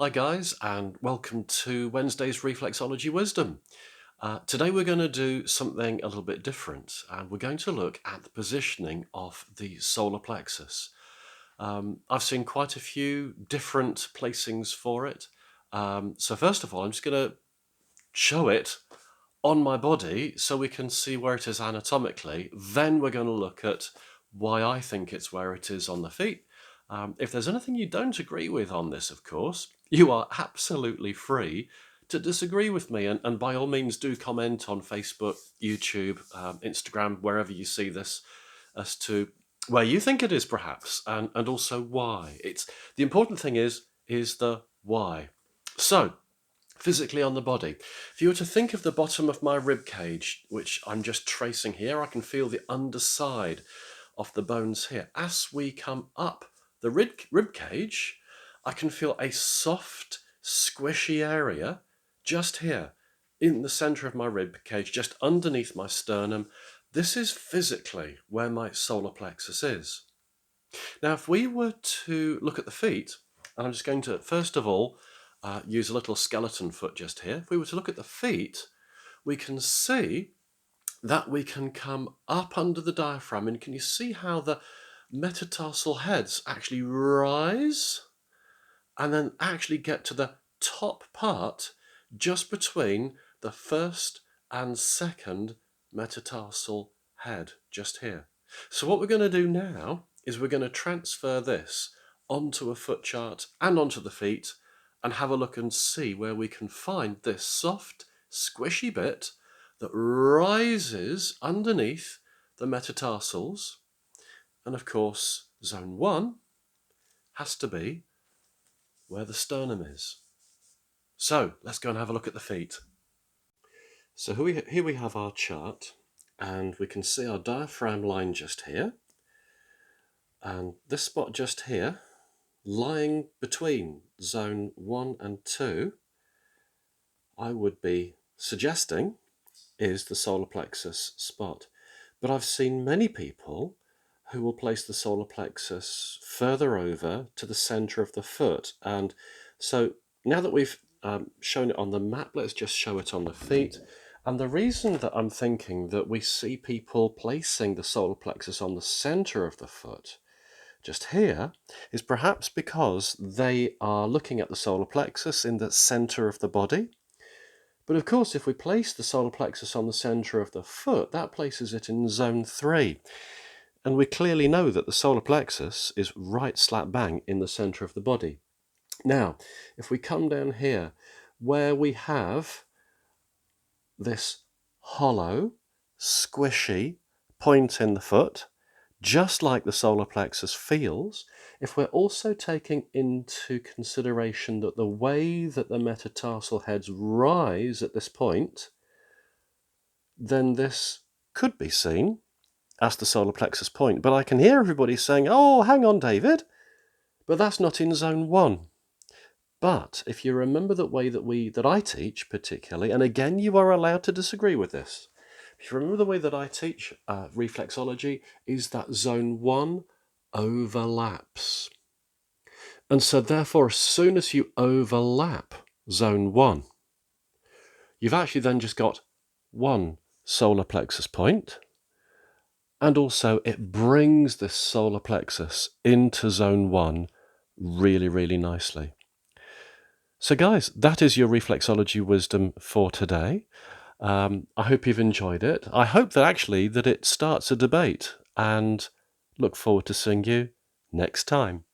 Hi guys, and welcome to Wednesday's Reflexology Wisdom. Today we're going to do something a little bit different, and we're going to look at the positioning of the solar plexus. I've seen quite a few different placings for it. So first of all, I'm just going to show it on my body so we can see where it is anatomically. Then we're going to look at why I think it's where it is on the feet. If there's anything you don't agree with on this, of course, you are absolutely free to disagree with me. And by all means, do comment on Facebook, YouTube, Instagram, wherever you see this, as to where you think it is, perhaps, and also why. It's the important thing is the why. So, physically on the body, if you were to think of the bottom of my rib cage, which I'm just tracing here, I can feel the underside of the bones here. As we come up the rib cage, I can feel a soft, squishy area just here in the center of my rib cage, just underneath my sternum. This is physically where my solar plexus is. Now, if we were to look at the feet, and I'm just going to, first of all, use a little skeleton foot just here. If we were to look at the feet, we can see that we can come up under the diaphragm, and can you see how the metatarsal heads actually rise and then actually get to the top part just between the first and second metatarsal head just here. So what we're going to do now is we're going to transfer this onto a foot chart and onto the feet and have a look and see where we can find this soft, squishy bit that rises underneath the metatarsals. And of course, zone 1 has to be where the sternum is. So let's go and have a look at the feet. So here we have our chart, and we can see our diaphragm line just here, and this spot just here, lying between zone 1 and 2, I would be suggesting is the solar plexus spot. But I've seen many people who will place the solar plexus further over to the center of the foot. And so now that we've shown it on the map, let's just show it on the feet. And the reason that I'm thinking that we see people placing the solar plexus on the center of the foot just here is perhaps because they are looking at the solar plexus in the center of the body. But of course, if we place the solar plexus on the center of the foot, that places it in zone 3. And we clearly know that the solar plexus is right slap bang in the center of the body. Now, if we come down here, where we have this hollow, squishy point in the foot, just like the solar plexus feels, if we're also taking into consideration that the way that the metatarsal heads rise at this point, then this could be seen as the solar plexus point. But I can hear everybody saying, oh, hang on, David, but that's not in zone 1. But if you remember the way that I teach particularly, and again, you are allowed to disagree with this, if you remember the way that I teach reflexology, is that zone 1 overlaps. And so therefore, as soon as you overlap zone 1, you've actually then just got one solar plexus point, and also it brings this solar plexus into zone 1 really, really nicely. So guys, that is your reflexology wisdom for today. I hope you've enjoyed it. I hope that actually that it starts a debate, and look forward to seeing you next time.